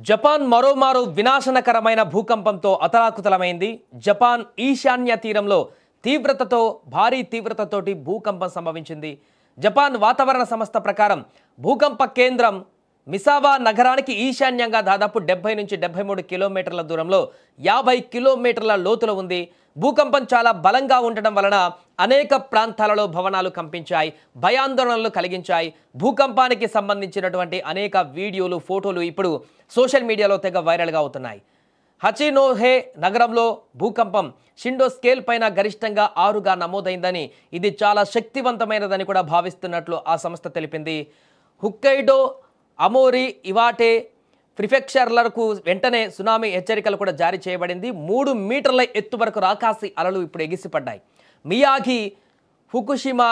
Japan మరోమారు వినాశనకరమైన భూకంపంతో అతలాకుతలమైంది. Japan ఈశాన్య తీరంలో భారీ తీవ్రతతోటి భూకంపం సంభవించింది. జపాన్ వాతావరణ సంస్థ ప్రకారం భూకంప కేంద్రం మిసావా నగరానికి ఈశాన్యంగా దాదాపు 70 నుంచి 73 కిలోమీటర్ల దూరంలో 50 కిలోమీటర్ల లోతులో ఉంది. భూకంపం చాలా బలంగా ఉండడం వలన అనేక ప్రాంతాలలో భవనాలు కంపించాయి, భయాందోళనలు కలిగించాయి. భూకంపానికి సంబంధించినటువంటి అనేక వీడియోలు, ఫోటోలు ఇప్పుడు సోషల్ మీడియాలో తెగ వైరల్గా అవుతున్నాయి. హచినోహే నగరంలో భూకంపం షిండో స్కేల్ పైన గరిష్టంగా 6గా నమోదైందని, ఇది చాలా శక్తివంతమైనదని కూడా భావిస్తున్నట్లు ఆ సంస్థ తెలిపింది. హుక్కైడో, అమోరి, ఇవాటే ప్రిఫెక్చర్లకు వెంటనే సునామీ హెచ్చరికలు కూడా జారీ చేయబడింది. 3 మీటర్ల ఎత్తు వరకు రాకాసి అలలు ఇప్పుడు ఎగిసిపడ్డాయి. మియాగి, ఫుకుషిమా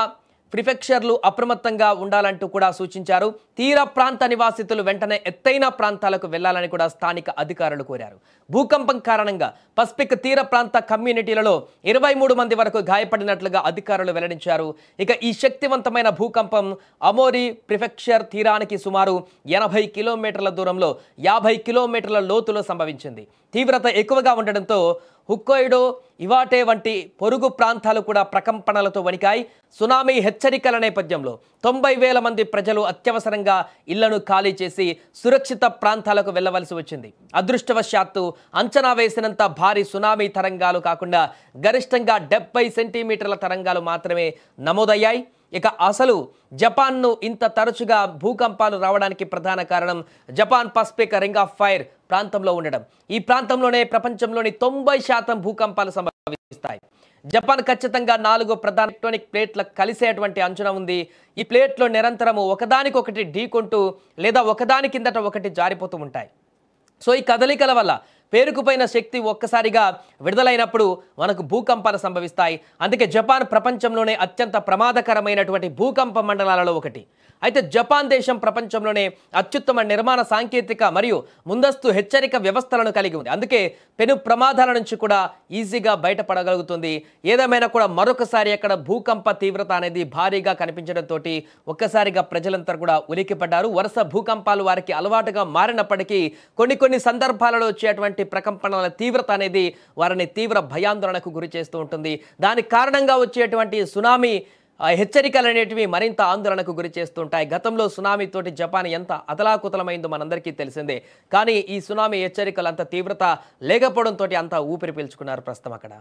ప్రిఫెక్చర్లు అప్రమత్తంగా ఉండాలంటూ కూడా సూచించారు. తీర ప్రాంత నివాసితులు వెంటనే ఎత్తైన ప్రాంతాలకు వెళ్లాలని కూడా స్థానిక అధికారులు కోరారు. భూకంపం కారణంగా పసిఫిక్ తీర ప్రాంత కమ్యూనిటీలలో 23 మంది వరకు గాయపడినట్లుగా అధికారులు వెల్లడించారు. ఇక ఈ శక్తివంతమైన భూకంపం అమోరి ప్రిఫెక్చర్ తీరానికి సుమారు 80 కిలోమీటర్ల దూరంలో 50 కిలోమీటర్ల లోతులో సంభవించింది. తీవ్రత ఎక్కువగా ఉండడంతో హుక్కైడో, ఇవాటే వంటి పొరుగు ప్రాంతాలు కూడా ప్రకంపనలతో వణికాయి. సునామీ హెచ్చరికల నేపథ్యంలో 90,000 మంది ప్రజలు అత్యవసరంగా ఇళ్లను ఖాళీ చేసి సురక్షిత ప్రాంతాలకు వెళ్లవలసి వచ్చింది. అదృష్టవశాత్తు అంచనా వేసినంత భారీ సునామీ తరంగాలు కాకుండా గరిష్టంగా 70 సెంటీమీటర్ల తరంగాలు మాత్రమే నమోదయ్యాయి. ఇక అసలు జపాన్ను ఇంత తరచుగా భూకంపాలు రావడానికి ప్రధాన కారణం Japan Pacific ring of fire ప్రాంతంలో ఉండడం. ఈ ప్రాంతంలోనే ప్రపంచంలోని 90% భూకంపాలు సంభవిస్తాయి. జపాన్ ఖచ్చితంగా 4 ప్రధాన టెక్టోనిక్ ప్లేట్ల కలిసేటువంటి అంచనా ఉంది. ఈ ప్లేట్లో నిరంతరము ఒకదానికొకటి ఢీకొంటూ లేదా ఒకదాని కిందట ఒకటి జారిపోతూ ఉంటాయి. సో ఈ కదలికల వల్ల పేరుకుపోయిన శక్తి ఒక్కసారిగా విడుదలైనప్పుడు మనకు భూకంపాలు సంభవిస్తాయి. అందుకే జపాన్ ప్రపంచంలోనే అత్యంత ప్రమాదకరమైనటువంటి భూకంప మండలాలలో ఒకటి. అయితే జపాన్ దేశం ప్రపంచంలోనే అత్యుత్తమ నిర్మాణ సాంకేతిక మరియు ముందస్తు హెచ్చరిక వ్యవస్థలను కలిగి ఉంది. అందుకే పెను ప్రమాదాల నుంచి కూడా ఈజీగా బయటపడగలుగుతుంది. ఏదేమైనా కూడా మరొకసారి అక్కడ భూకంప తీవ్రత అనేది భారీగా కనిపించడంతో ఒక్కసారిగా ప్రజలంతా కూడా ఉలిక్కిపడ్డారు. వరుస భూకంపాలు వారికి అలవాటుగా మారినప్పటికీ కొన్ని సందర్భాలలో వచ్చేటువంటి ప్రకంపనల తీవ్రత అనేది వారిని తీవ్ర భయాందోళనకు గురి చేస్తూ ఉంటుంది. దానికి కారణంగా వచ్చేటువంటి సునామీ హెచ్చరికలు అనేటివి మరింత ఆందోళనకు గురి చేస్తుంటాయి. గతంలో సునామీతోటి జపాన్ ఎంత అతలాకుతలమైందో మనందరికీ తెలిసిందే. కానీ ఈ సునామీ హెచ్చరికలు అంత తీవ్రత లేకపోవడంతో అంత ఊపిరి పీల్చుకున్నారు ప్రస్తుతం అక్కడ.